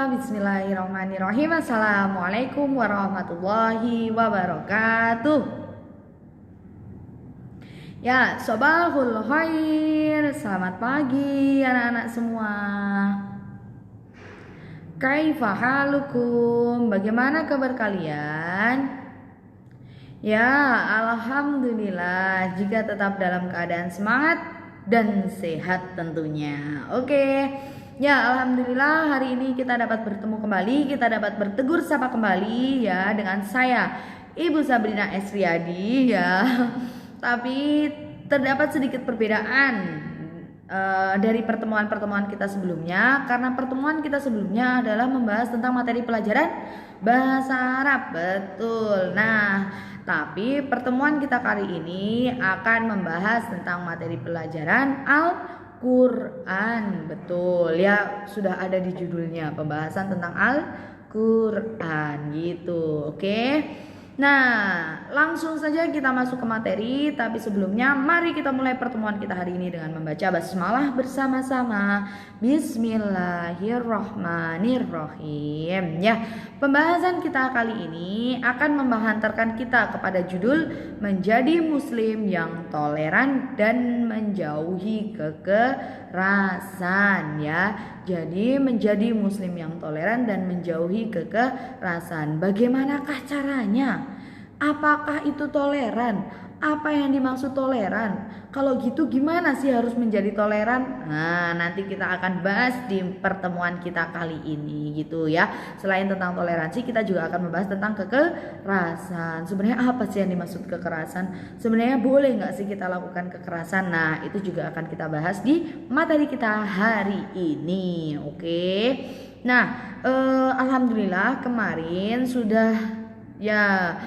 Bismillahirrahmanirrahim. Assalamualaikum warahmatullahi wabarakatuh. Ya, sobahul khair. Selamat pagi anak-anak semua. Kaifa halukum? Bagaimana kabar kalian? Ya, alhamdulillah jika tetap dalam keadaan semangat dan sehat tentunya. Oke. Ya, alhamdulillah hari ini kita dapat bertemu kembali, kita dapat bertegur sapa kembali ya dengan saya Ibu Sabrina Esriadi ya. Tapi terdapat sedikit perbedaan dari pertemuan-pertemuan kita sebelumnya, karena pertemuan kita sebelumnya adalah membahas tentang materi pelajaran bahasa Arab. Betul. Nah, tapi pertemuan kita kali ini akan membahas tentang materi pelajaran Al-Quran. Betul ya, sudah ada di judulnya, pembahasan tentang Al-Quran gitu. Oke. Nah, langsung saja kita masuk ke materi. Tapi sebelumnya mari kita mulai pertemuan kita hari ini dengan membaca basmalah bersama-sama. Bismillahirrahmanirrahim. Ya, pembahasan kita kali ini akan menghantarkan kita kepada judul menjadi muslim yang toleran dan menjauhi kekerasan ya. Jadi menjadi muslim yang toleran dan menjauhi kekerasan. Bagaimanakah caranya? Apakah itu toleran? Apa yang dimaksud toleran? Kalau gitu gimana sih harus menjadi toleran? Nah, nanti kita akan bahas di pertemuan kita kali ini gitu ya. Selain tentang toleransi, kita juga akan membahas tentang kekerasan. Sebenarnya apa sih yang dimaksud kekerasan? Sebenarnya boleh nggak sih kita lakukan kekerasan? Nah, itu juga akan kita bahas di materi kita hari ini. Oke. Nah, alhamdulillah kemarin sudah ya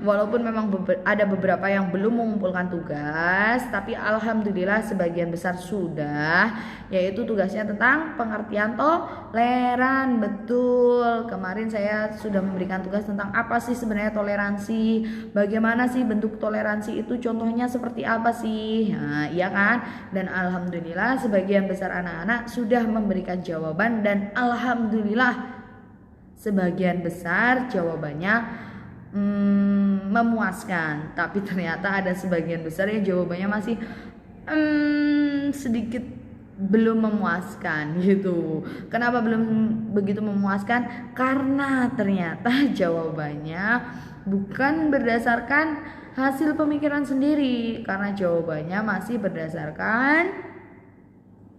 walaupun memang ada beberapa yang belum mengumpulkan tugas, tapi alhamdulillah sebagian besar sudah, yaitu tugasnya tentang pengertian toleran. Betul, kemarin saya sudah memberikan tugas tentang apa sih sebenarnya toleransi, bagaimana sih bentuk toleransi itu, contohnya seperti apa sih. Nah, iya kan? Dan alhamdulillah sebagian besar anak-anak sudah memberikan jawaban, dan alhamdulillah sebagian besar jawabannya memuaskan. Tapi ternyata ada sebagian besar yang jawabannya masih sedikit belum memuaskan gitu. Kenapa belum begitu memuaskan? Karena ternyata jawabannya bukan berdasarkan hasil pemikiran sendiri, karena jawabannya masih berdasarkan,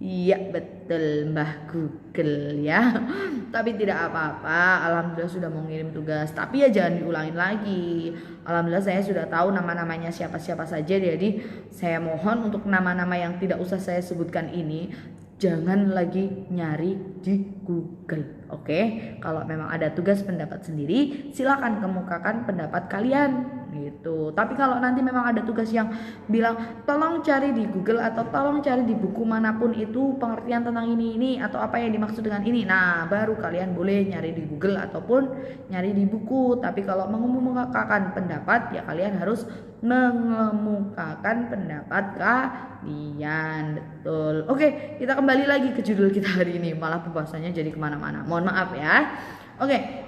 iya betul, Mbah Google ya. Tapi tidak apa-apa, alhamdulillah sudah mau ngirim tugas. Tapi ya jangan diulangin lagi. Alhamdulillah saya sudah tahu nama-namanya siapa-siapa saja. Jadi saya mohon untuk nama-nama yang tidak usah saya sebutkan ini, jangan lagi nyari di Google. Oke, kalau memang ada tugas pendapat sendiri, silakan kemukakan pendapat kalian gitu. Tapi kalau nanti memang ada tugas yang bilang tolong cari di Google atau tolong cari di buku manapun itu pengertian tentang ini atau apa yang dimaksud dengan ini, nah baru kalian boleh nyari di Google ataupun nyari di buku. Tapi kalau mengemukakan pendapat, ya kalian harus mengemukakan pendapat kalian. Betul. Oke, kita kembali lagi ke judul kita hari ini. Malah pembahasannya jadi kemana-mana, mohon maaf ya. Oke.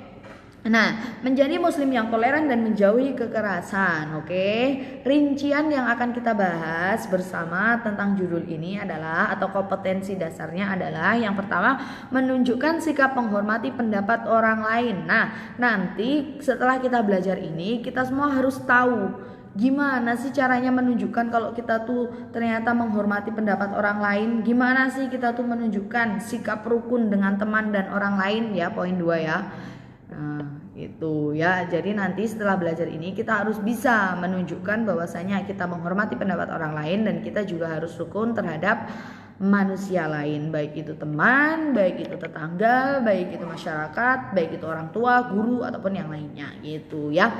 Nah, menjadi muslim yang toleran dan menjauhi kekerasan. Oke, rincian yang akan kita bahas bersama tentang judul ini adalah, atau kompetensi dasarnya adalah, yang pertama, menunjukkan sikap menghormati pendapat orang lain. Nah, nanti setelah kita belajar ini, kita semua harus tahu gimana sih caranya menunjukkan kalau kita tuh ternyata menghormati pendapat orang lain. Gimana sih kita tuh menunjukkan sikap rukun dengan teman dan orang lain ya, poin 2 ya. Nah, itu ya. Jadi nanti setelah belajar ini kita harus bisa menunjukkan bahwasanya kita menghormati pendapat orang lain, dan kita juga harus rukun terhadap manusia lain, baik itu teman, baik itu tetangga, baik itu masyarakat, baik itu orang tua, guru ataupun yang lainnya gitu ya.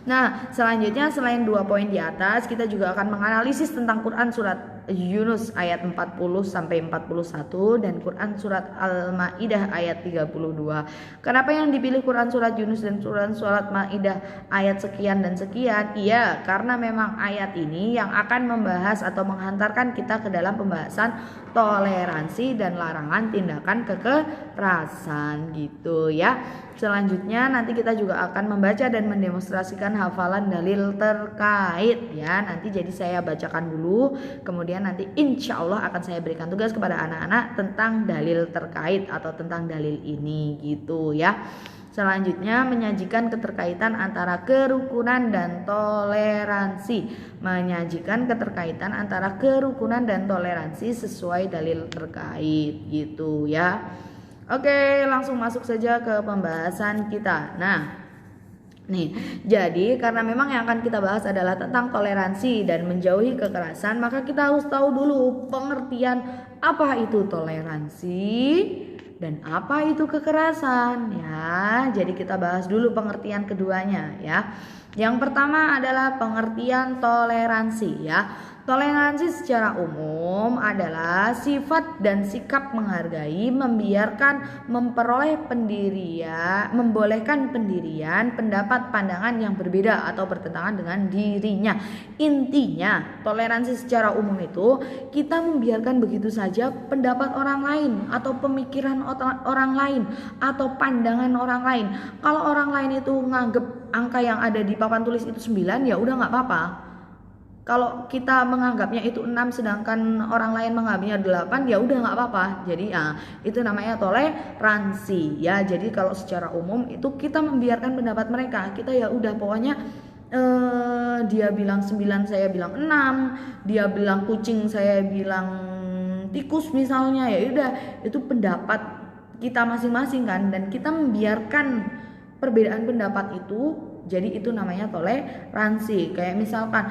Nah, selanjutnya selain 2 poin di atas, kita juga akan menganalisis tentang Quran surat Yunus ayat 40 sampai 41 dan Quran surat Al-Maidah ayat 32. Kenapa yang dipilih Quran surat Yunus dan Quran surat Maidah ayat sekian dan sekian? Iya, karena memang ayat ini yang akan membahas atau menghantarkan kita ke dalam pembahasan toleransi dan larangan tindakan kekerasan gitu ya. Selanjutnya nanti kita juga akan membaca dan mendemonstrasikan hafalan dalil terkait ya. Nanti jadi saya bacakan dulu, kemudian nanti insya Allah akan saya berikan tugas kepada anak-anak tentang dalil terkait atau tentang dalil ini gitu ya. Selanjutnya menyajikan keterkaitan antara kerukunan dan toleransi. Menyajikan keterkaitan antara kerukunan dan toleransi sesuai dalil terkait gitu ya. Oke, langsung masuk saja ke pembahasan kita. Nah, nih, jadi karena memang yang akan kita bahas adalah tentang toleransi dan menjauhi kekerasan, maka kita harus tahu dulu pengertian apa itu toleransi dan apa itu kekerasan ya. Jadi kita bahas dulu pengertian keduanya ya. Yang pertama adalah pengertian toleransi ya. Toleransi secara umum adalah sifat dan sikap menghargai, membiarkan, membolehkan pendirian, pendapat, pandangan yang berbeda atau bertentangan dengan dirinya. Intinya, toleransi secara umum itu kita membiarkan begitu saja pendapat orang lain atau pemikiran orang lain atau pandangan orang lain. Kalau orang lain itu nganggep angka yang ada di papan tulis itu 9, ya udah nggak apa-apa. Kalau kita menganggapnya itu 6 sedangkan orang lain menganggapnya 8, ya udah nggak apa-apa. Jadi itu namanya toleransi ya. Jadi kalau secara umum itu kita membiarkan pendapat mereka. Kita ya udah pokoknya dia bilang 9, saya bilang 6, dia bilang kucing, saya bilang tikus misalnya, ya udah itu pendapat kita masing-masing kan, dan kita membiarkan perbedaan pendapat itu. Jadi itu namanya toleransi. Kayak misalkan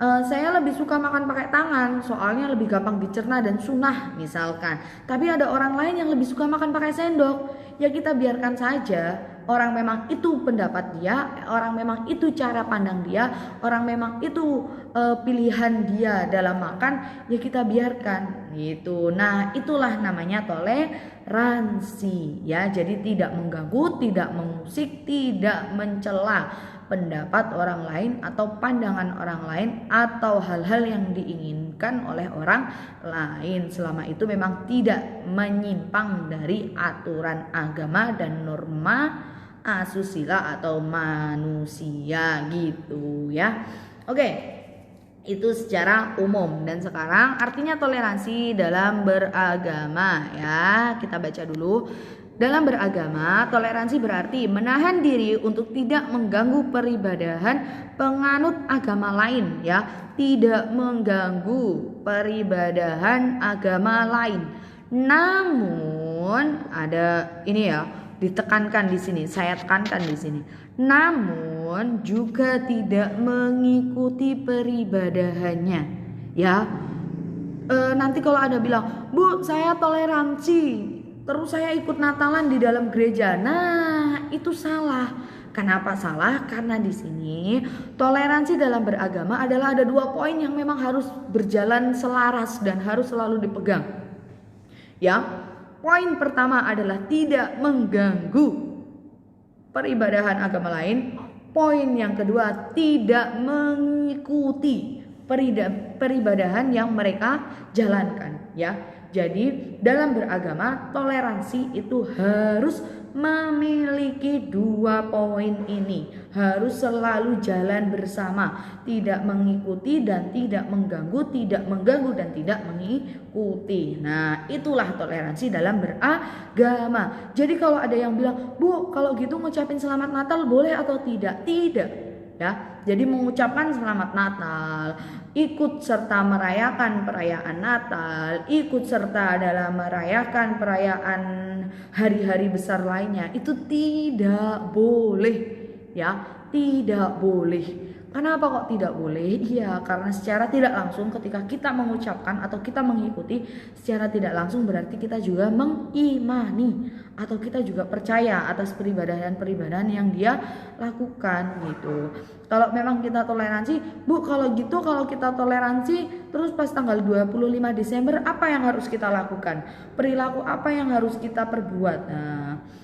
saya lebih suka makan pakai tangan, soalnya lebih gampang dicerna dan sunnah misalkan. Tapi ada orang lain yang lebih suka makan pakai sendok. Ya kita biarkan saja. Orang memang itu pendapat dia, orang memang itu cara pandang dia, orang memang itu pilihan dia dalam makan, ya kita biarkan gitu. Nah, itulah namanya toleransi ya. Jadi tidak mengganggu, tidak mengusik, tidak mencela pendapat orang lain atau pandangan orang lain atau hal-hal yang diinginkan oleh orang lain, selama itu memang tidak menyimpang dari aturan agama dan norma asusila atau manusia gitu ya. Oke, itu secara umum. Dan sekarang artinya toleransi dalam beragama ya. Kita baca dulu. Dalam beragama, toleransi berarti menahan diri untuk tidak mengganggu peribadahan penganut agama lain ya, tidak mengganggu peribadahan agama lain. Namun ada ini ya, ditekankan di sini, saya tekankan di sini. Namun juga tidak mengikuti peribadahannya ya. Nanti kalau ada bilang, "Bu, saya toleransi, terus saya ikut Natalan di dalam gereja." Nah, itu salah. Kenapa salah? Karena di sini toleransi dalam beragama adalah ada 2 poin yang memang harus berjalan selaras dan harus selalu dipegang. Ya, poin pertama adalah tidak mengganggu peribadahan agama lain. Poin yang kedua, tidak mengikuti peribadahan yang mereka jalankan ya. Jadi dalam beragama toleransi itu harus memiliki 2 poin ini, harus selalu jalan bersama, tidak mengikuti dan tidak mengganggu, tidak mengganggu dan tidak mengikuti. Nah, itulah toleransi dalam beragama. Jadi kalau ada yang bilang, "Bu, kalau gitu ngucapin selamat Natal boleh atau tidak?" Tidak ya. Jadi mengucapkan selamat Natal, ikut serta merayakan perayaan Natal, ikut serta dalam merayakan perayaan hari-hari besar lainnya, itu tidak boleh ya, tidak boleh. Kenapa kok tidak boleh? Iya, karena secara tidak langsung ketika kita mengucapkan atau kita mengikuti secara tidak langsung berarti kita juga mengimani atau kita juga percaya atas peribadahan yang dia lakukan gitu. Kalau memang kita toleransi, Bu, kalau gitu kalau kita toleransi terus pas tanggal 25 Desember apa yang harus kita lakukan? Perilaku apa yang harus kita perbuat?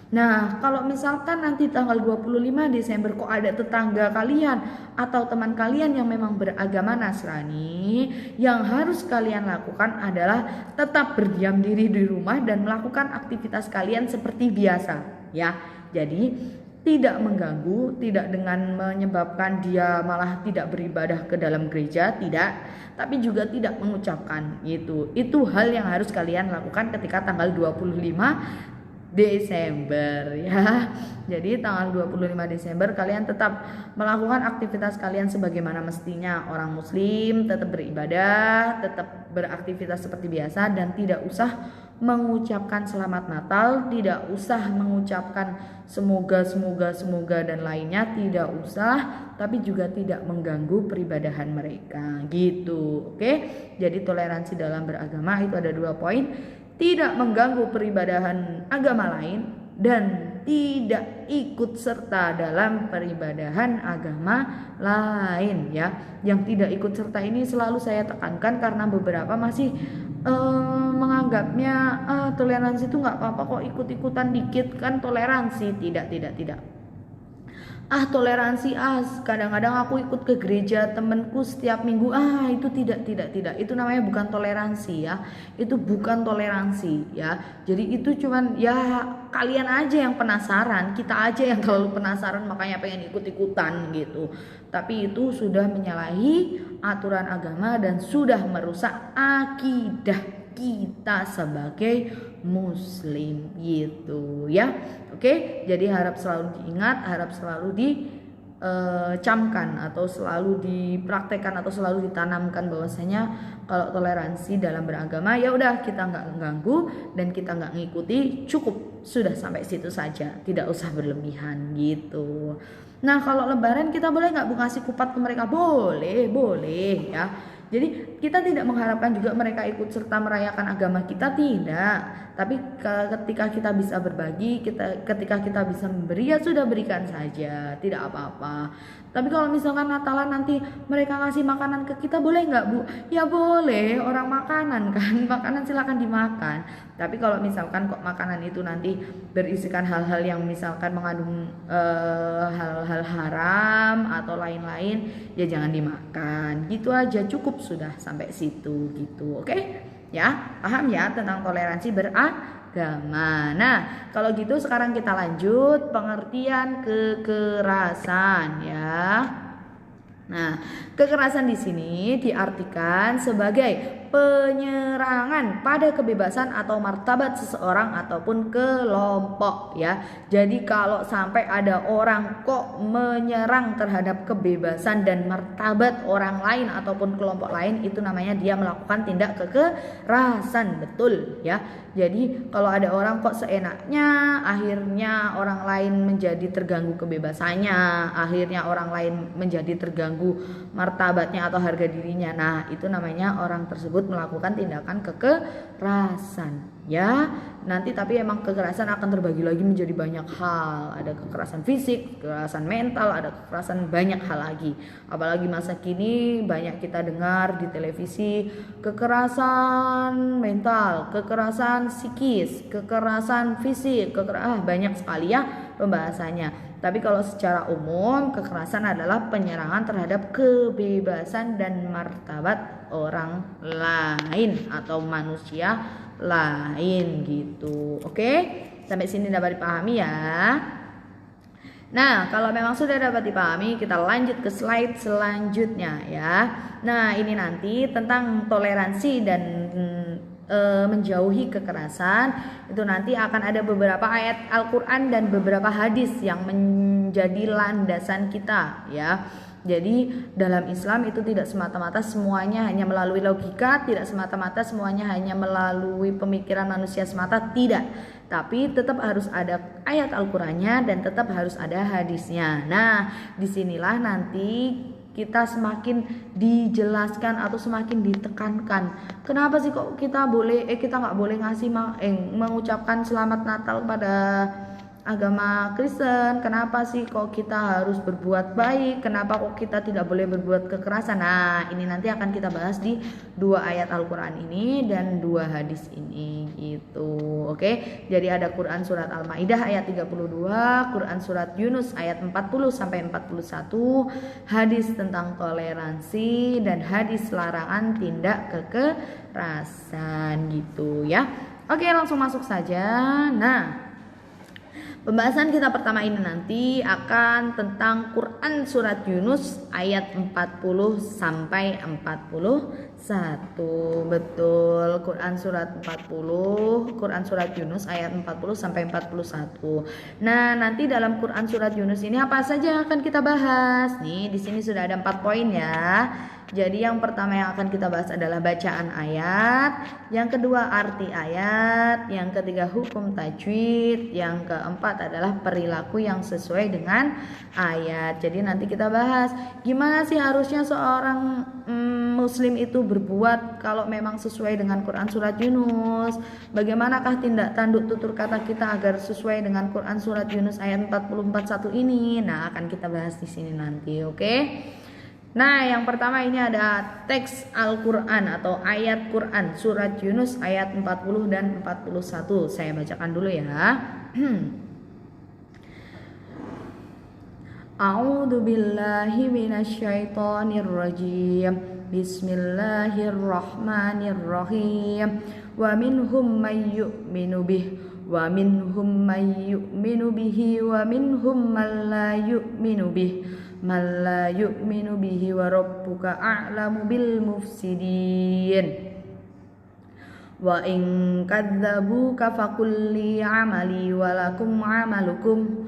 Nah, kalau misalkan nanti tanggal 25 Desember kok ada tetangga kalian atau teman kalian yang memang beragama Nasrani, yang harus kalian lakukan adalah tetap berdiam diri di rumah dan melakukan aktivitas kalian seperti biasa, ya. Jadi tidak mengganggu, tidak dengan menyebabkan dia malah tidak beribadah ke dalam gereja, tidak, tapi juga tidak mengucapkan gitu. Itu hal yang harus kalian lakukan ketika tanggal 25 Desember ya. Jadi tanggal 25 Desember kalian tetap melakukan aktivitas kalian sebagaimana mestinya orang muslim, tetap beribadah, tetap beraktivitas seperti biasa dan tidak usah mengucapkan selamat Natal, tidak usah mengucapkan semoga dan lainnya, tidak usah, tapi juga tidak mengganggu peribadahan mereka gitu. Oke. Jadi toleransi dalam beragama itu ada 2 poin. Tidak mengganggu peribadahan agama lain dan tidak ikut serta dalam peribadahan agama lain ya. Yang tidak ikut serta ini selalu saya tekankan karena beberapa masih menganggapnya toleransi itu nggak apa-apa kok, ikut-ikutan dikit kan toleransi. Tidak. Toleransi kadang-kadang aku ikut ke gereja temenku setiap minggu, itu tidak, itu namanya bukan toleransi ya, itu bukan toleransi ya. Jadi itu cuman ya kalian aja yang penasaran, kita aja yang kalau penasaran makanya pengen ikut-ikutan gitu, tapi itu sudah menyalahi aturan agama dan sudah merusak akidah kita sebagai muslim gitu ya. Oke, jadi harap selalu diingat, harap selalu dicamkan atau selalu dipraktekkan atau selalu ditanamkan bahwasanya kalau toleransi dalam beragama ya udah kita nggak ganggu dan kita nggak ngikuti, cukup sudah sampai situ saja, tidak usah berlebihan gitu. Nah kalau Lebaran kita boleh nggak Bu ngasih kupat ke mereka? Boleh ya. Jadi kita tidak mengharapkan juga mereka ikut serta merayakan agama kita, tidak. Tapi ketika kita bisa berbagi, ketika kita bisa memberi ya sudah, berikan saja, tidak apa-apa. Tapi kalau misalkan Natalan nanti mereka ngasih makanan ke kita, boleh nggak Bu? Ya boleh, orang makanan kan, makanan silakan dimakan. Tapi kalau misalkan kok makanan itu nanti berisikan hal-hal yang misalkan mengandung hal-hal haram atau lain-lain, ya jangan dimakan. Gitu aja, cukup sudah sampai situ gitu. Oke? Ya, paham ya tentang toleransi beragama. Nah, kalau gitu sekarang kita lanjut pengertian kekerasan ya. Nah, kekerasan di sini diartikan sebagai penyerangan pada kebebasan atau martabat seseorang ataupun kelompok ya. Jadi kalau sampai ada orang kok menyerang terhadap kebebasan dan martabat orang lain ataupun kelompok lain, itu namanya dia melakukan tindak kekerasan, betul ya. Jadi kalau ada orang kok seenaknya, akhirnya orang lain menjadi terganggu kebebasannya, akhirnya orang lain menjadi terganggu martabatnya atau harga dirinya, nah itu namanya orang tersebut melakukan tindakan kekerasan ya. Nanti tapi emang kekerasan akan terbagi lagi menjadi banyak hal, ada kekerasan fisik, kekerasan mental, ada kekerasan banyak hal lagi. Apalagi masa kini banyak kita dengar di televisi kekerasan mental, kekerasan psikis, kekerasan fisik, banyak sekali ya pembahasannya. Tapi kalau secara umum kekerasan adalah penyerangan terhadap kebebasan dan martabat orang lain atau manusia lain gitu. Oke, sampai sini dapat dipahami ya. Nah, kalau memang sudah dapat dipahami, kita lanjut ke slide selanjutnya ya. Nah, ini nanti tentang toleransi dan menjauhi kekerasan. Itu nanti akan ada beberapa ayat Al-Quran dan beberapa hadis yang menjadi landasan kita ya. Jadi dalam Islam itu tidak semata-mata semuanya hanya melalui logika, tidak semata-mata semuanya hanya melalui pemikiran manusia semata, tidak. Tapi tetap harus ada ayat Al-Qurannya dan tetap harus ada hadisnya. Nah, disinilah nanti kita semakin dijelaskan atau semakin ditekankan. Kenapa sih kok kita nggak boleh mengucapkan selamat Natal pada agama Kristen? Kenapa sih kok kita harus berbuat baik? Kenapa kok kita tidak boleh berbuat kekerasan? Nah, ini nanti akan kita bahas di 2 ayat Al-Qur'an ini dan 2 hadis ini gitu. Oke. Jadi ada Quran surat Al-Maidah ayat 32, Quran surat Yunus ayat 40 sampai 41, hadis tentang toleransi dan hadis larangan tindak kekerasan gitu ya. Oke, langsung masuk saja. Nah, pembahasan kita pertama ini nanti akan tentang Quran surat Yunus ayat 40 sampai 41. Betul, Quran surat Yunus ayat 40 sampai 41. Nah, nanti dalam Quran surat Yunus ini apa saja yang akan kita bahas? Nih, di sini sudah ada 4 poin ya. Jadi yang pertama yang akan kita bahas adalah bacaan ayat, yang kedua arti ayat, yang ketiga hukum tajwid, yang keempat adalah perilaku yang sesuai dengan ayat. Jadi nanti kita bahas gimana sih harusnya seorang muslim itu berbuat kalau memang sesuai dengan Quran surat Yunus. Bagaimanakah tindak tanduk tutur kata kita agar sesuai dengan Quran surat Yunus ayat 40-41 ini. Nah, akan kita bahas di sini nanti, oke? Nah, yang pertama ini ada teks Al-Quran atau ayat Quran surat Yunus ayat 40 dan 41. Saya bacakan dulu ya. A'udzu billahi minasyaitonir rajim. Bismillahirrahmanirrahim. Wa minhum may yu'minu bih wa minhum may yu'minu bihi wa minhum man la yu'minu bih. Man la yu'minu bihi wa rabbuka a'lamu bil mufsidin. Wa in kadzabuka faqul li 'amali wa lakum 'amalukum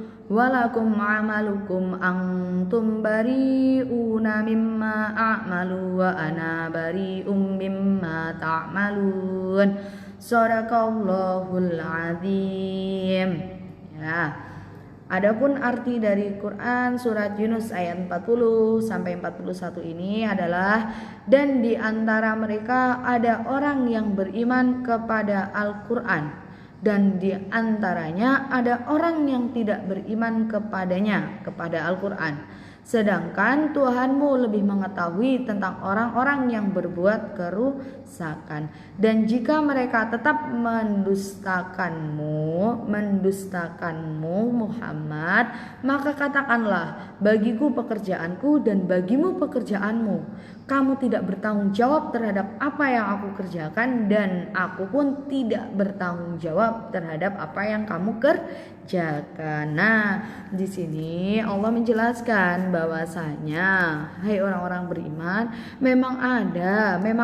antum bari'una mimma a'malu wa ana bari'um mimma ta'malun. Shadaqallahul 'azim. Ya. Adapun arti dari Quran surat Yunus ayat 40 sampai 41 ini adalah, dan di antara mereka ada orang yang beriman kepada Al-Quran, dan di antaranya ada orang yang tidak beriman kepada Al-Quran. Sedangkan Tuhanmu lebih mengetahui tentang orang-orang yang berbuat kerusakan. Dan jika mereka tetap mendustakanmu Muhammad, maka katakanlah, bagiku pekerjaanku dan bagimu pekerjaanmu. Kamu tidak bertanggung jawab terhadap apa yang aku kerjakan, dan aku pun tidak bertanggung jawab terhadap apa yang kamu kerjakan. Nah, di sini Allah menjelaskan bahwasanya, hai orang-orang beriman, memang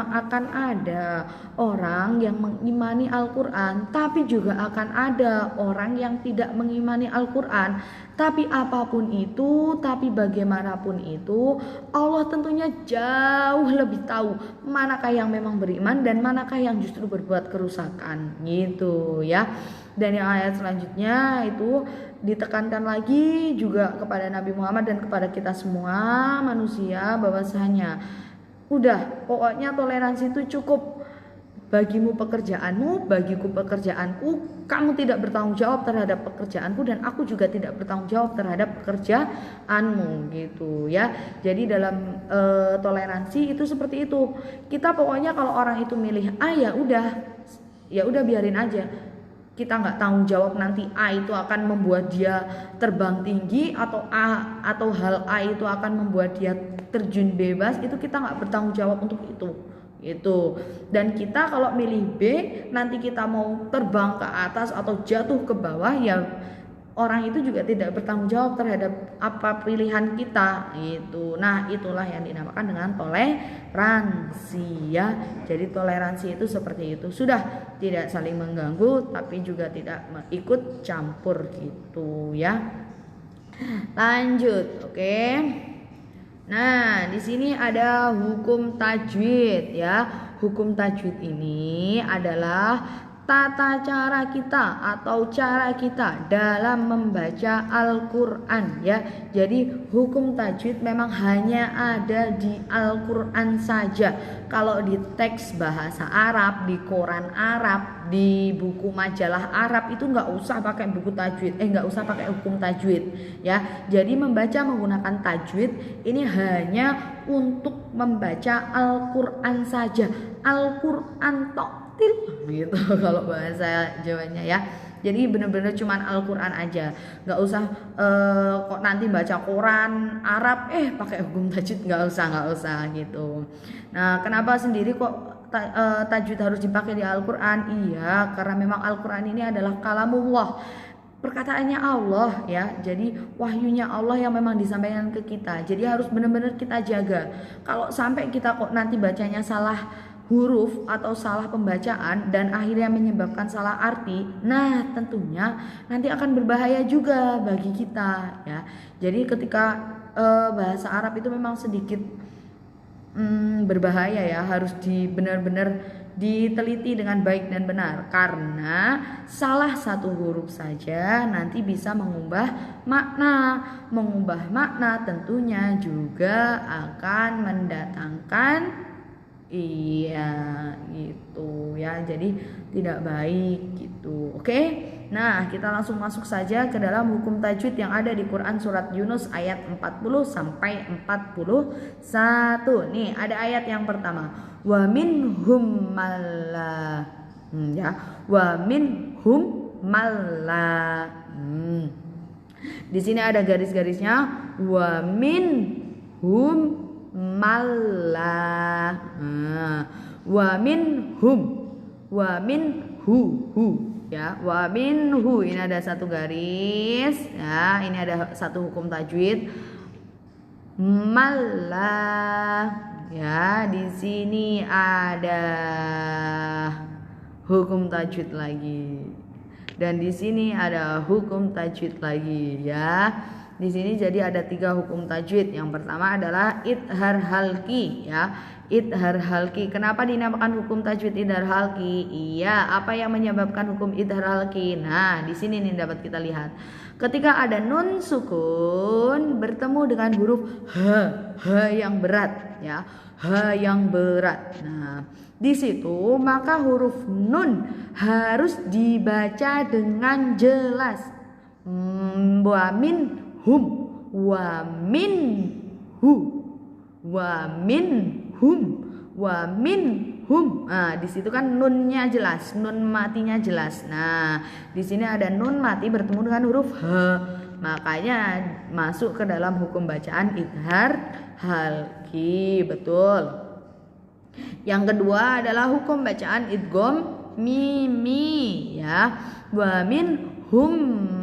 akan ada orang yang mengimani Al-Quran, tapi juga akan ada orang yang tidak mengimani Al-Quran. Tapi apapun itu, tapi bagaimanapun itu, Allah tentunya jauh lebih tahu manakah yang memang beriman dan manakah yang justru berbuat kerusakan gitu ya. Dan yang ayat selanjutnya itu ditekankan lagi juga kepada Nabi Muhammad dan kepada kita semua manusia, bahwasanya udah, pokoknya toleransi itu cukup. Bagimu pekerjaanmu, bagiku pekerjaanku. Kamu tidak bertanggung jawab terhadap pekerjaanku, dan aku juga tidak bertanggung jawab terhadap pekerjaanmu gitu ya. Jadi dalam toleransi itu seperti itu. Kita pokoknya kalau orang itu milih A, ya udah biarin aja. Kita nggak tanggung jawab nanti A itu akan membuat dia terbang tinggi, atau hal A itu akan membuat dia terjun bebas. Itu kita nggak bertanggung jawab untuk itu. Dan kita kalau milih B, nanti kita mau terbang ke atas atau jatuh ke bawah, ya orang itu juga tidak bertanggung jawab terhadap apa pilihan kita gitu. Nah, itulah yang dinamakan dengan toleransi ya. Jadi toleransi itu seperti itu, sudah tidak saling mengganggu tapi juga tidak ikut campur gitu ya. Lanjut, oke. Nah, di sini ada hukum tajwid ya. Hukum tajwid ini adalah tata cara kita atau cara kita dalam membaca Al-Quran ya. Jadi hukum tajwid memang hanya ada di Al-Quran saja. Kalau di teks bahasa Arab, di koran Arab, di buku majalah Arab itu nggak usah pakai buku tajwid, nggak usah pakai hukum tajwid ya. Jadi membaca menggunakan tajwid ini hanya untuk membaca Al-Quran saja. Al-Quran tok gitu kalau bahasa Jawanya ya. Jadi benar-benar cuman Al-Quran aja, nggak usah kok nanti baca koran Arab pakai hukum tajwid, nggak usah gitu. Nah, kenapa sendiri kok tajwid harus dipakai di Al-Quran? Iya, karena memang Al-Quran ini adalah kalamullah, perkataannya Allah ya. Jadi wahyunya Allah yang memang disampaikan ke kita. Jadi harus benar-benar kita jaga. Kalau sampai kita kok nanti bacanya salah huruf atau salah pembacaan dan akhirnya menyebabkan salah arti, nah tentunya nanti akan berbahaya juga bagi kita ya. Jadi ketika bahasa Arab itu memang sedikit berbahaya ya, harus benar-benar diteliti dengan baik dan benar, karena salah satu huruf saja nanti bisa mengubah makna tentunya juga akan mendatangkan gitu ya, jadi tidak baik gitu. Oke, nah kita langsung masuk saja ke dalam hukum tajwid yang ada di Quran surat Yunus ayat 40 sampai 41. Nih ada ayat yang pertama, wa minhum malla ya, wa minhum malla. Di sini ada garis-garisnya, wa minhum malah wa minhum ya, wa minhu ini ada satu garis ya, ini ada satu hukum tajwid malah ya. Di sini ada hukum tajwid lagi dan di sini ada hukum tajwid lagi ya. Di sini jadi ada 3 hukum tajwid. Yang pertama adalah idhar halki ya. Idhar halki. Kenapa dinamakan hukum tajwid idhar halki? Iya, apa yang menyebabkan hukum idhar halki? Nah, di sini nih dapat kita lihat. Ketika ada nun sukun bertemu dengan huruf h yang berat ya. H yang berat. Nah, di situ maka huruf nun harus dibaca dengan jelas. Wa min hum, wa min hu, wa min hum, wa min hum. Nah, di situ kan nunnya jelas, nun matinya jelas. Nah, di sini ada nun mati bertemu dengan huruf h, makanya masuk ke dalam hukum bacaan idhar halki, betul. Yang kedua adalah hukum bacaan idgham mimi ya. Wa min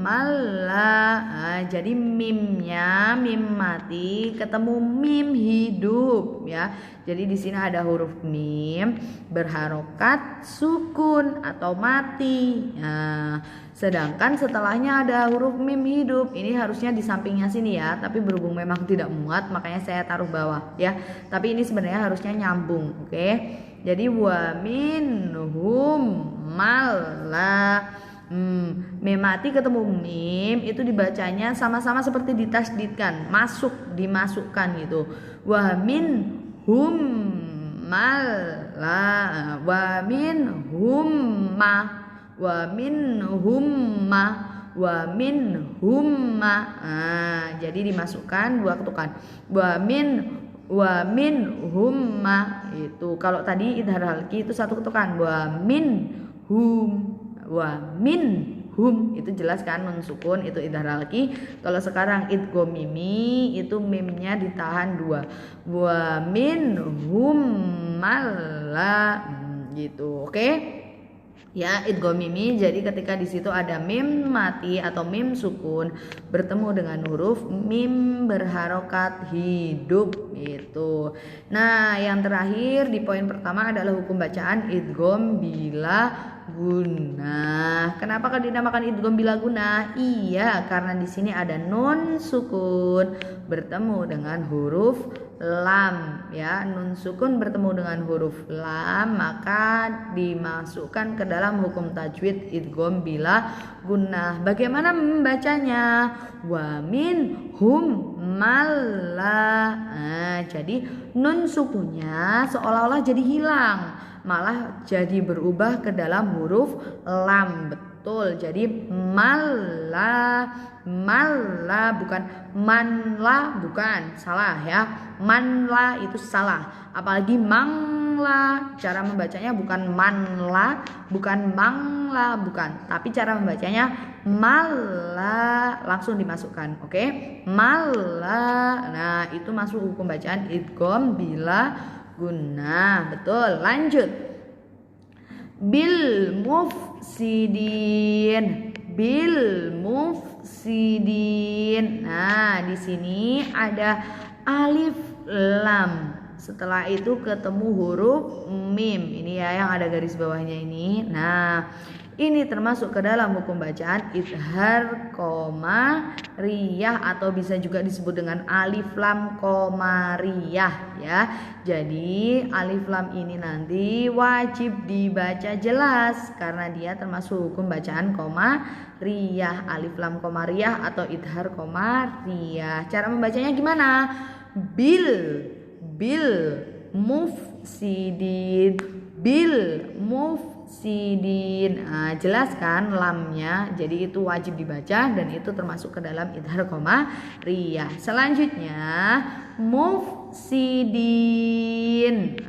malla. Nah, jadi mimnya mim mati ketemu mim hidup ya. Jadi di sini ada huruf mim berharokat sukun atau mati. Nah, sedangkan setelahnya ada huruf mim hidup. Ini harusnya di sampingnya sini ya, tapi berhubung memang tidak muat makanya saya taruh bawah ya. Tapi ini sebenarnya harusnya nyambung, oke? Jadi wa minhum malla. Mim mati ketemu mim itu dibacanya sama-sama seperti ditasdidkan, dimasukkan gitu. Wa min hum malla, wa min humma, wa min humma, wa min humma. Jadi dimasukkan 2 ketukan. Wa min humma itu. Kalau tadi idhar halki itu 1 ketukan. Wa min hum, wa min hum itu jelas kan nun sukun, itu idhar halki. Kalau sekarang idgham mimi itu mimnya ditahan 2. Wa min hum malla gitu. Oke? Ya, idgham mimi. Jadi ketika di situ ada mim mati atau mim sukun bertemu dengan huruf mim berharokat hidup itu. Nah, yang terakhir di poin pertama adalah hukum bacaan idgham bila gunnah. Kenapa kan dinamakan idgham bila gunnah? Iya, karena di sini ada nun sukun bertemu dengan huruf lam ya. Nun sukun bertemu dengan huruf lam maka dimasukkan ke dalam hukum tajwid idgham bila gunnah. Bagaimana membacanya? Wa min hum malla. Nah, jadi nun sukunnya seolah-olah jadi hilang, malah jadi berubah ke dalam huruf lam. Betul, jadi malla, malla bukan manla, bukan, salah ya. Manla itu salah, apalagi mangla. Cara membacanya bukan manla, bukan mangla, bukan, tapi cara membacanya malla, langsung dimasukkan. Oke, malla. Nah, itu masuk hukum bacaan idgham bila gunnah. Betul, lanjut. Bil mufsidin, bil mufsidin. Nah, di sini ada alif lam. Setelah itu ketemu huruf mim. Ini ya yang ada garis bawahnya ini. Nah, ini termasuk ke dalam hukum bacaan idhar qamariyah atau bisa juga disebut dengan alif lam qamariyah ya. Jadi alif lam ini nanti wajib dibaca jelas karena dia termasuk hukum bacaan qamariyah, alif lam qamariyah atau idhar qamariyah. Cara membacanya gimana? Bil mufsidin, bil mufsidin. Nah, jelas kan lamnya, jadi itu wajib dibaca dan itu termasuk ke dalam idhar qamariyah. Selanjutnya mufsidin.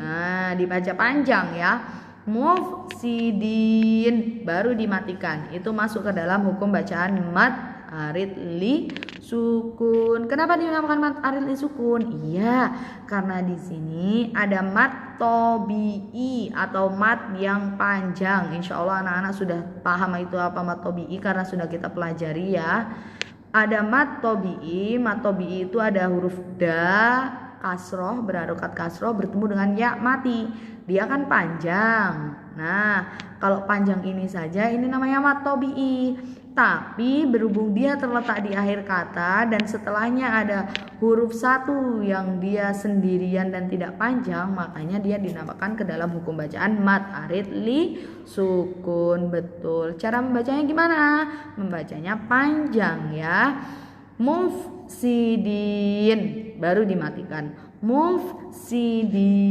Nah, dibaca panjang ya. Mufsidin baru dimatikan. Itu masuk ke dalam hukum bacaan mad arid li sukun. Kenapa dinamakan mad arid li sukun? Iya, karena di sini ada mad tobi'i atau mad yang panjang. Insya Allah anak-anak sudah paham itu apa mad tobi'i karena sudah kita pelajari ya. Ada mad tobi'i itu ada huruf da kasroh, berharokat kasroh bertemu dengan ya mati. Dia kan panjang. Nah, kalau panjang ini saja ini namanya mad tobi'i. Tapi berhubung dia terletak di akhir kata dan setelahnya ada huruf satu yang dia sendirian dan tidak panjang, makanya dia dinamakan ke dalam hukum bacaan mad arid li sukun. Betul. Cara membacanya gimana? Membacanya panjang ya. Mufsidin baru dimatikan. Mufsidin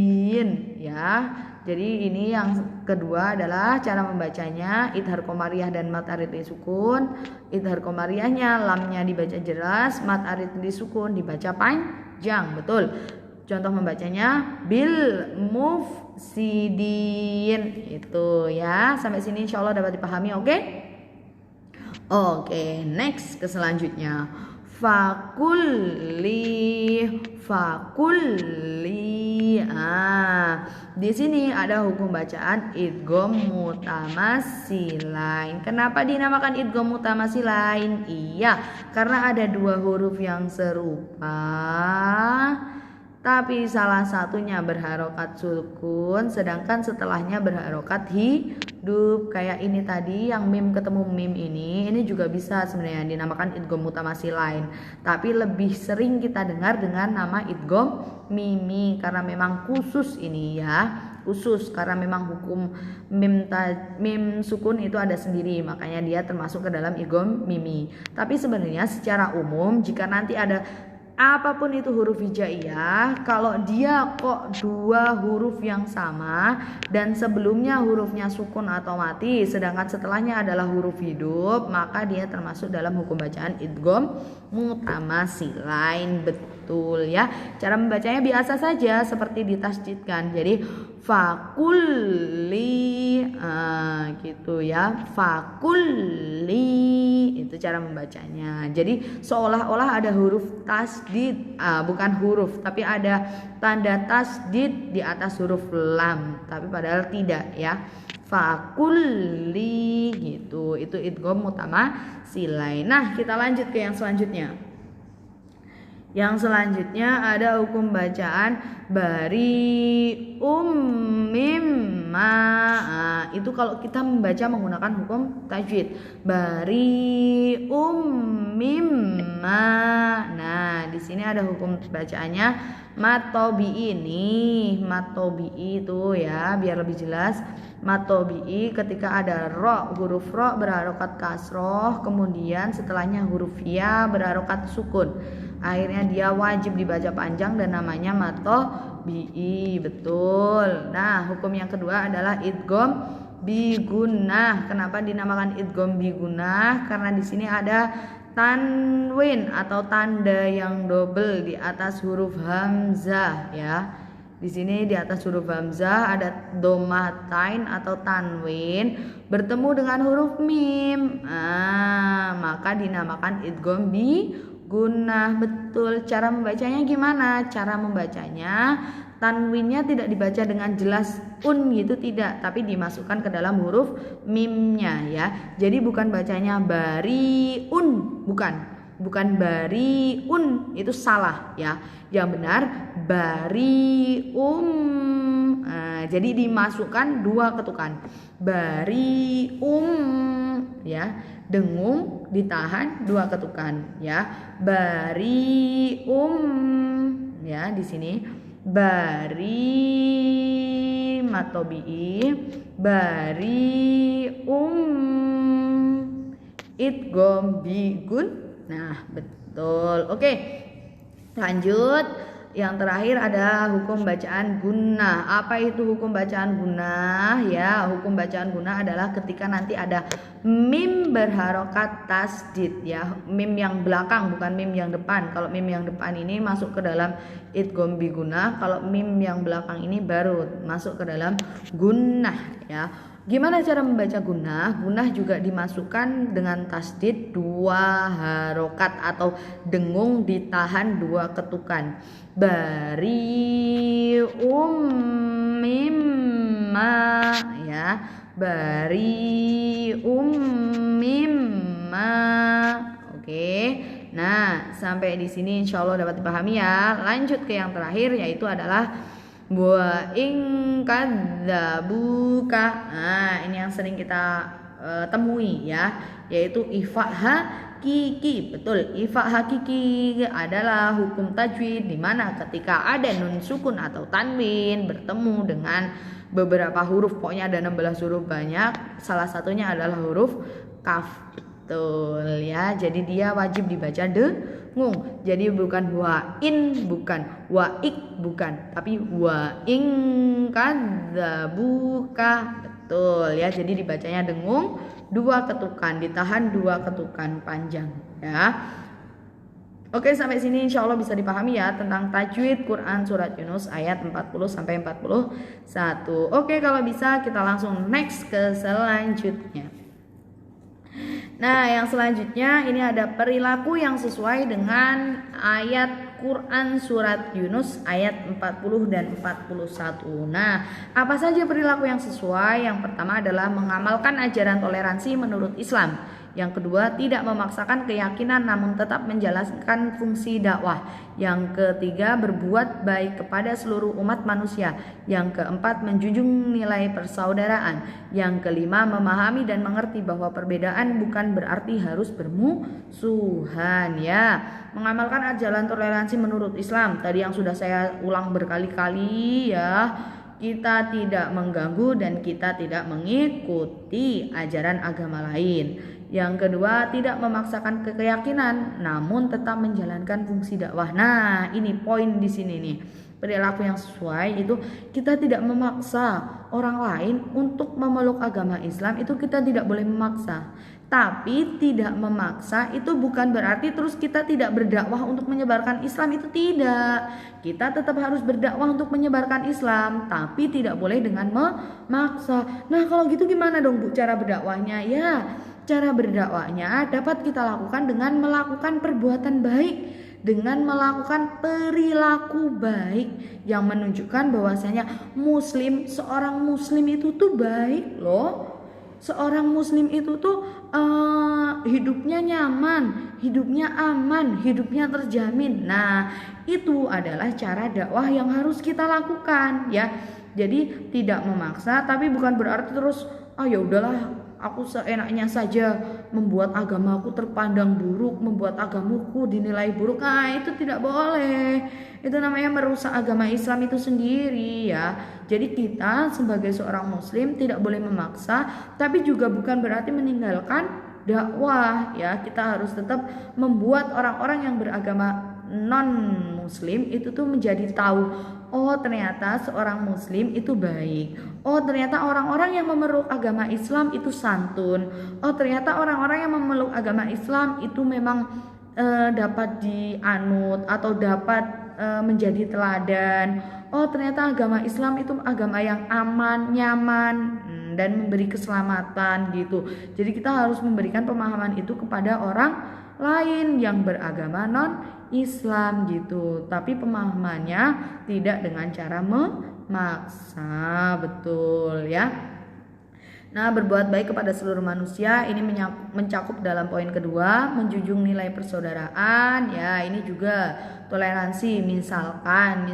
ya. Jadi ini yang kedua adalah cara membacanya idhar qamariyah dan mad arid li sukun. Idhar qamariyahnya lamnya dibaca jelas, mad arid li sukun dibaca panjang. Betul. Contoh membacanya bil mufsidin itu ya. Sampai sini insyaallah dapat dipahami, oke? Oke, next ke selanjutnya. Fakulli. Di sini ada hukum bacaan idgham mutamasilain. Kenapa dinamakan idgham mutamasilain? Iya, karena ada dua huruf yang serupa tapi salah satunya berharokat sukun sedangkan setelahnya berharokat hidup. Kayak ini tadi yang mim ketemu mim ini juga bisa sebenarnya dinamakan idgham mutamasilain, tapi lebih sering kita dengar dengan nama idgham mimi karena memang khusus ini ya, khusus karena memang hukum mim sukun itu ada sendiri, makanya dia termasuk ke dalam idgham mimi. Tapi sebenarnya secara umum jika nanti ada apapun itu huruf hijaiyah, kalau dia kok dua huruf yang sama dan sebelumnya hurufnya sukun atau mati sedangkan setelahnya adalah huruf hidup, maka dia termasuk dalam hukum bacaan idgham mutamasilain. Betul ya. Cara membacanya biasa saja seperti ditasydidkan. Jadi fakulli gitu ya. Fakulli itu cara membacanya. Jadi seolah-olah ada huruf tasdid, bukan huruf tapi ada tanda tasdid di atas huruf lam, tapi padahal tidak ya. Fakulli gitu. Itu idgham mutamasilain. Nah, kita lanjut ke yang selanjutnya. Yang selanjutnya ada hukum bacaan bari mimma. Nah, itu kalau kita membaca menggunakan hukum tajwid. Bari mimma. Nah, di sini ada hukum bacaannya matobi ini. Matobi itu ya, biar lebih jelas. Matobi ketika ada ro, huruf ro berharokat kasroh, kemudian setelahnya huruf ya berharokat sukun. Akhirnya dia wajib dibaca panjang dan namanya matobi, betul. Nah, hukum yang kedua adalah idgham bigunah. Kenapa dinamakan idgham bigunah? Karena di sini ada tanwin atau tanda yang double di atas huruf hamzah ya. Di sini di atas huruf hamzah ada domatain atau tanwin bertemu dengan huruf mim. Nah, maka dinamakan idgham bigunah. Betul. Cara membacanya gimana? Cara membacanya tanwinnya tidak dibaca dengan jelas gitu, tidak, tapi dimasukkan ke dalam huruf mimnya ya. Jadi bukan bacanya bariun, bukan bariun, itu salah ya. Yang benar barium. Nah, jadi dimasukkan dua ketukan. Barium ya. Dengung ditahan dua ketukan ya. Barium ya di sini. Bari matobi barium idgham bigun. Nah, betul. Oke. Lanjut. Yang terakhir ada hukum bacaan gunnah. Apa itu hukum bacaan gunnah? Ya, hukum bacaan gunnah adalah ketika nanti ada mim berharokat tasdid ya. Mim yang belakang bukan mim yang depan. Kalau mim yang depan ini masuk ke dalam idgham bigunnah, kalau mim yang belakang ini baru masuk ke dalam gunnah ya. Gimana cara membaca gunnah? Gunnah juga dimasukkan dengan tasdid dua harokat atau dengung ditahan dua ketukan. Bari mimma ya. Bari mimma. Oke. Nah, sampai di sini insya Allah dapat dipahami ya. Lanjut ke yang terakhir yaitu adalah wa in kadzabuka. Nah, ini yang sering kita temui ya, yaitu ifa hakiki. Betul, ifa hakiki adalah hukum tajwid di mana ketika ada nun sukun atau tanwin bertemu dengan beberapa huruf, pokoknya ada 16 huruf banyak, salah satunya adalah huruf kaf. Betul ya, jadi dia wajib dibaca dengung. Jadi bukan wa in, bukan wa ik, bukan, tapi wa in kadzabuka. Betul ya, jadi dibacanya dengung dua ketukan, ditahan dua ketukan panjang ya. Oke, sampai sini insya Allah bisa dipahami ya tentang tajwid Quran surat Yunus ayat 40 sampai 41. Oke, kalau bisa kita langsung next ke selanjutnya. Nah, yang selanjutnya ini ada perilaku yang sesuai dengan ayat Quran surat Yunus ayat 40 dan 41. Nah, apa saja perilaku yang sesuai? Yang pertama adalah mengamalkan ajaran toleransi menurut Islam. Yang kedua, tidak memaksakan keyakinan namun tetap menjalankan fungsi dakwah. Yang ketiga, berbuat baik kepada seluruh umat manusia. Yang keempat, menjunjung nilai persaudaraan. Yang kelima, memahami dan mengerti bahwa perbedaan bukan berarti harus bermusuhan ya. Mengamalkan ajaran toleransi menurut Islam. Tadi yang sudah saya ulang berkali-kali ya. Kita tidak mengganggu dan kita tidak mengikuti ajaran agama lain. Yang kedua, tidak memaksakan keyakinan namun tetap menjalankan fungsi dakwah. Nah, ini poin di sini nih. Perilaku yang sesuai itu kita tidak memaksa orang lain untuk memeluk agama Islam, itu kita tidak boleh memaksa. Tapi tidak memaksa itu bukan berarti terus kita tidak berdakwah untuk menyebarkan Islam, itu tidak. Kita tetap harus berdakwah untuk menyebarkan Islam, tapi tidak boleh dengan memaksa. Nah, kalau gitu gimana dong Bu cara berdakwahnya? Ya, cara berdakwahnya dapat kita lakukan dengan melakukan perbuatan baik, dengan melakukan perilaku baik yang menunjukkan bahwasanya muslim, seorang muslim itu tuh baik loh. seorang muslim itu tuh hidupnya nyaman, hidupnya aman, hidupnya terjamin. Nah, itu adalah cara dakwah yang harus kita lakukan ya. Jadi tidak memaksa, tapi bukan berarti terus ya udahlah aku seenaknya saja membuat agamaku terpandang buruk, membuat agamaku dinilai buruk. Nah, itu tidak boleh. Itu namanya merusak agama Islam itu sendiri ya. Jadi kita sebagai seorang muslim tidak boleh memaksa, tapi juga bukan berarti meninggalkan dakwah ya. Kita harus tetap membuat orang-orang yang beragama non muslim itu tuh menjadi tahu, oh ternyata seorang muslim itu baik, oh ternyata orang-orang yang memeluk agama Islam itu santun, oh ternyata orang-orang yang memeluk agama Islam itu memang dapat dianut atau dapat menjadi teladan. Oh ternyata agama Islam itu agama yang aman, nyaman, dan memberi keselamatan gitu. Jadi kita harus memberikan pemahaman itu kepada orang lain yang beragama non Islam gitu. Tapi pemahamannya tidak dengan cara memaksa, betul ya. Nah, berbuat baik kepada seluruh manusia ini mencakup dalam poin kedua, menjunjung nilai persaudaraan ya. Ini juga toleransi. Misalkan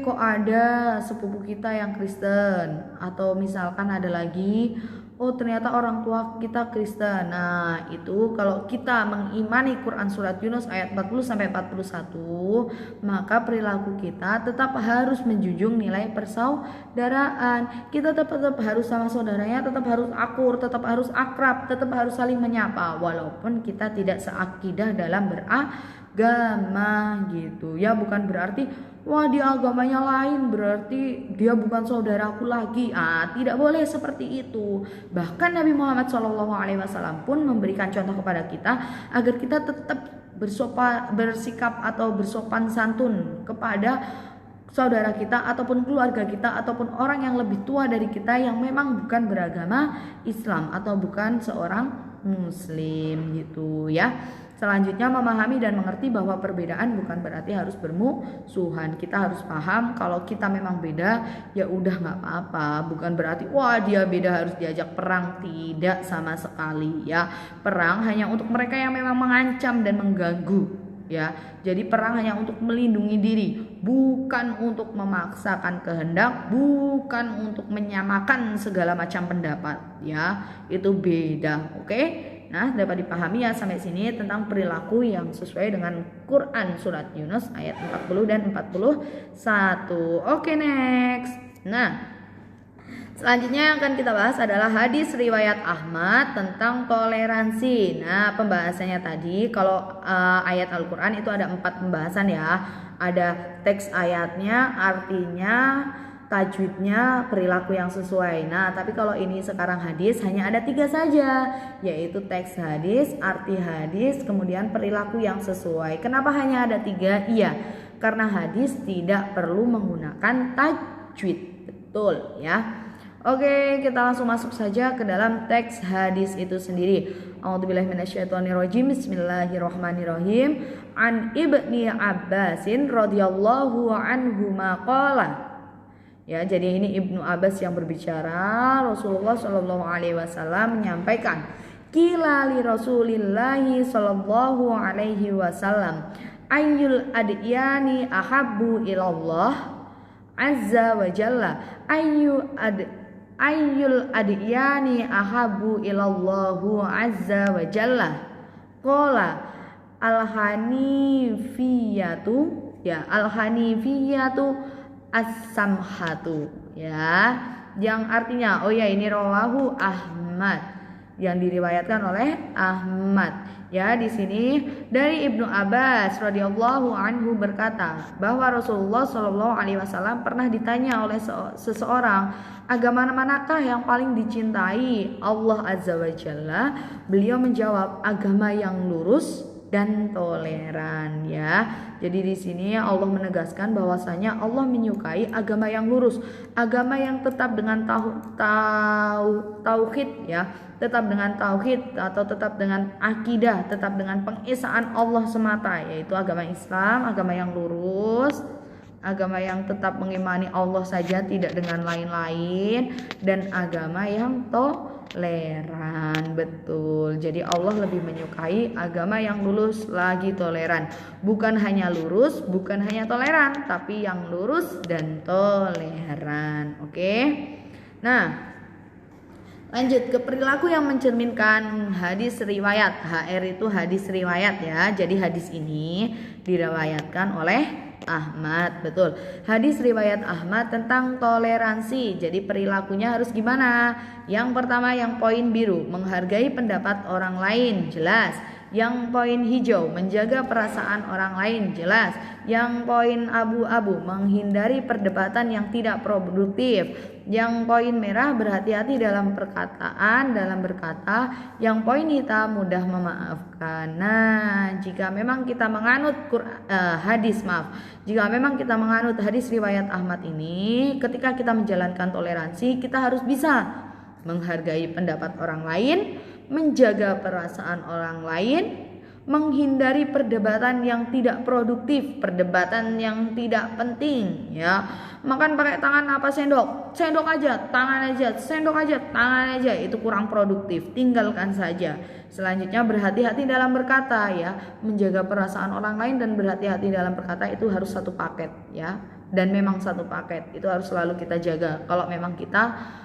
kok ada sepupu kita yang Kristen, atau misalkan ada lagi ternyata orang tua kita Kristen. Nah, itu kalau kita mengimani Quran surat Yunus ayat 40 sampai 41, maka perilaku kita tetap harus menjunjung nilai persaudaraan. Kita tetap harus sama saudaranya, tetap harus akur, tetap harus akrab, tetap harus saling menyapa walaupun kita tidak seakidah dalam beragama gitu. Ya, bukan berarti wah dia agamanya lain berarti dia bukan saudaraku lagi. Tidak boleh seperti itu. Bahkan Nabi Muhammad SAW pun memberikan contoh kepada kita agar kita tetap bersikap atau bersopan santun kepada saudara kita ataupun keluarga kita ataupun orang yang lebih tua dari kita yang memang bukan beragama Islam atau bukan seorang muslim gitu ya. Selanjutnya, memahami dan mengerti bahwa perbedaan bukan berarti harus bermusuhan. Kita harus paham kalau kita memang beda, ya udah nggak apa-apa. Bukan berarti wah dia beda harus diajak perang, tidak sama sekali ya. Perang hanya untuk mereka yang memang mengancam dan mengganggu ya. Jadi perang hanya untuk melindungi diri, bukan untuk memaksakan kehendak, bukan untuk menyamakan segala macam pendapat ya. Itu beda, oke? Nah, dapat dipahami ya sampai sini tentang perilaku yang sesuai dengan Quran surat Yunus ayat 40 dan 41. Oke, next. Nah, selanjutnya yang akan kita bahas adalah hadis riwayat Ahmad tentang toleransi. Nah, pembahasannya tadi kalau ayat Al-Quran itu ada 4 pembahasan ya. Ada teks ayatnya, artinya, tajwidnya, perilaku yang sesuai. Nah, tapi kalau ini sekarang hadis hanya ada 3 saja, yaitu teks hadis, arti hadis, kemudian perilaku yang sesuai. Kenapa hanya ada 3? Iya, karena hadis tidak perlu menggunakan tajwid. Betul ya. Oke, kita langsung masuk saja ke dalam teks hadis itu sendiri. A'udzubillahi minasyaitonirrajim. Bismillahirrahmanirrahim. An Ibni Abbasin radhiyallahu anhu maqala. Ya, jadi ini Ibnu Abbas yang berbicara. Rasulullah Shallallahu Alaihi Wasallam menyampaikan, qila li Rasulillahi Shallallahu Alaihi Wasallam, ayyul adyani ahabbu ilallah azza wa jalla, ayyul adyani ahabbu ilallahu azza wa jalla. Qala al-hanifiyatu as-samhatu ya, yang artinya ini rawahu Ahmad, yang diriwayatkan oleh Ahmad ya. Di sini dari Ibnu Abbas radhiyallahu anhu berkata bahwa Rasulullah Shallallahu Alaihi Wasallam pernah ditanya oleh seseorang, agama manakah yang paling dicintai Allah Azza wa Jalla? Beliau menjawab, agama yang lurus dan toleran ya. Jadi di sini Allah menegaskan bahwasanya Allah menyukai agama yang lurus, agama yang tetap dengan tauhid ya, tetap dengan tauhid atau tetap dengan akidah, tetap dengan pengesaan Allah semata, yaitu agama Islam, agama yang lurus, agama yang tetap mengimani Allah saja tidak dengan lain-lain, dan agama yang toleran. Betul. Jadi Allah lebih menyukai agama yang lurus lagi toleran. Bukan hanya lurus, bukan hanya toleran, tapi yang lurus dan toleran. Oke. Nah, lanjut ke perilaku yang mencerminkan hadis riwayat. HR itu hadis riwayat ya. Jadi hadis ini diriwayatkan oleh Ahmad. Betul. Hadis riwayat Ahmad tentang toleransi. Jadi perilakunya harus gimana? Yang pertama yang poin biru, menghargai pendapat orang lain, jelas. Yang poin hijau, menjaga perasaan orang lain, jelas. Yang poin abu-abu, menghindari perdebatan yang tidak produktif. Yang poin merah, berhati-hati dalam perkataan, dalam berkata. Yang poin hitam, mudah memaafkan. Nah, jika memang kita menganut jika memang kita menganut hadis riwayat Ahmad ini, ketika kita menjalankan toleransi, kita harus bisa menghargai pendapat orang lain, menjaga perasaan orang lain, menghindari perdebatan yang tidak produktif, perdebatan yang tidak penting ya. Makan pakai tangan apa sendok? Sendok aja, tangan aja, sendok aja, tangan aja, itu kurang produktif, tinggalkan saja. Selanjutnya berhati-hati dalam berkata ya, menjaga perasaan orang lain dan berhati-hati dalam berkata itu harus satu paket ya. Dan memang satu paket, itu harus selalu kita jaga. Kalau memang kita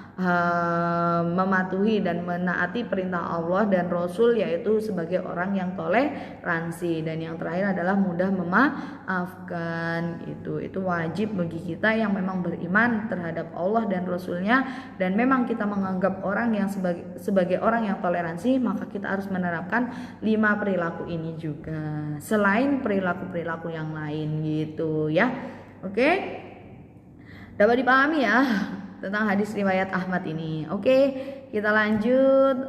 mematuhi dan menaati perintah Allah dan Rasul, yaitu sebagai orang yang toleransi. Dan yang terakhir adalah mudah memaafkan. Itu wajib bagi kita yang memang beriman terhadap Allah dan Rasulnya, dan memang kita menganggap orang yang sebagai orang yang toleransi, maka kita harus menerapkan 5 perilaku ini juga selain perilaku-perilaku yang lain gitu ya. Oke, dapat dipahami ya tentang hadis riwayat Ahmad ini. Oke, kita lanjut.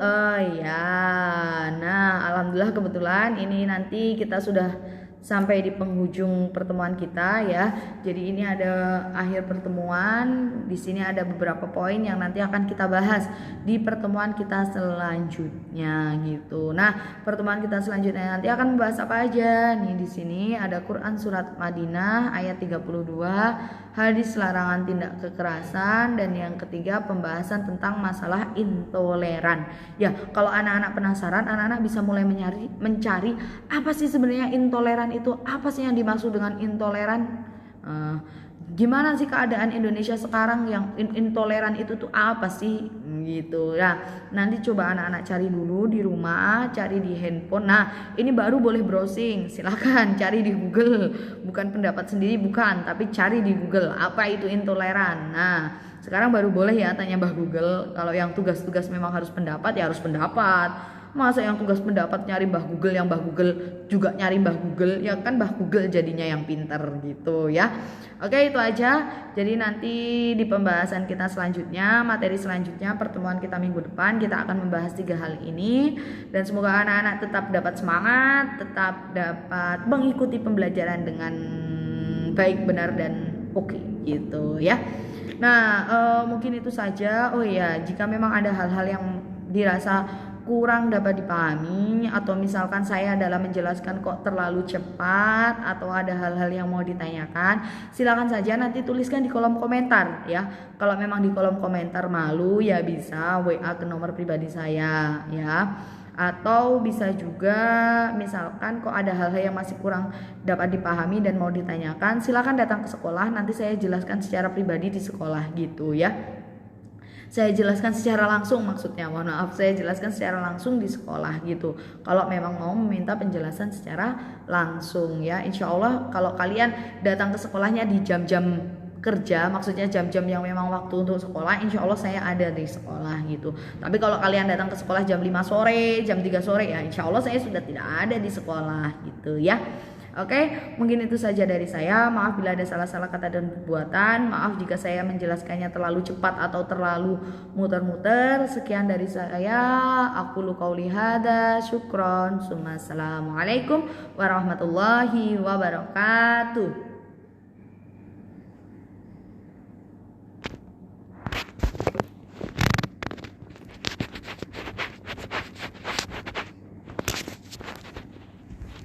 Nah, alhamdulillah kebetulan ini nanti kita sudah sampai di penghujung pertemuan kita ya. Jadi ini ada akhir pertemuan. Di sini ada beberapa poin yang nanti akan kita bahas di pertemuan kita selanjutnya gitu. Nah, pertemuan kita selanjutnya nanti akan membahas apa aja? Nih di sini ada Quran surat Madinah ayat 32, hadis larangan tindak kekerasan, dan yang ketiga pembahasan tentang masalah intoleran. Ya, kalau anak-anak penasaran, anak-anak bisa mulai mencari apa sih sebenarnya intoleran itu, apa sih yang dimaksud dengan intoleran. Gimana sih keadaan Indonesia sekarang yang intoleran itu tuh apa sih gitu ya. Nanti coba anak-anak cari dulu di rumah, cari di handphone. Nah, ini baru boleh browsing, silakan cari di Google, bukan pendapat sendiri, bukan, tapi cari di Google apa itu intoleran. Nah, sekarang baru boleh ya tanya Mbah Google. Kalau yang tugas-tugas memang harus pendapat ya harus pendapat. Masa yang tugas pendapat nyari Mbah Google, yang Mbah Google juga nyari Mbah Google, ya kan Mbah Google jadinya yang pinter gitu ya. Oke, itu aja. Jadi nanti di pembahasan kita selanjutnya, materi selanjutnya, pertemuan kita minggu depan, kita akan membahas 3 hal ini. Dan semoga anak-anak tetap dapat semangat, tetap dapat mengikuti pembelajaran dengan baik, benar, dan oke gitu ya. Nah, mungkin itu saja. Oh iya, jika memang ada hal-hal yang dirasa kurang dapat dipahami, atau misalkan saya dalam menjelaskan kok terlalu cepat, atau ada hal-hal yang mau ditanyakan, silakan saja nanti tuliskan di kolom komentar ya. Kalau memang di kolom komentar malu ya bisa WA ke nomor pribadi saya ya. Atau bisa juga misalkan kok ada hal-hal yang masih kurang dapat dipahami dan mau ditanyakan, silakan datang ke sekolah, nanti saya jelaskan secara pribadi di sekolah gitu ya. Saya jelaskan secara langsung, maksudnya mohon maaf, saya jelaskan secara langsung di sekolah gitu. Kalau memang mau meminta penjelasan secara langsung ya, insya Allah kalau kalian datang ke sekolahnya di jam-jam kerja, maksudnya jam-jam yang memang waktu untuk sekolah, insya Allah saya ada di sekolah gitu. Tapi kalau kalian datang ke sekolah jam 5 sore, jam 3 sore ya insya Allah saya sudah tidak ada di sekolah gitu ya. Oke, mungkin itu saja dari saya. Maaf bila ada salah-salah kata dan perbuatan. Maaf jika saya menjelaskannya terlalu cepat atau terlalu muter-muter. Sekian dari saya. Aqulu qauli hadza, syukron. Assalamualaikum warahmatullahi wabarakatuh.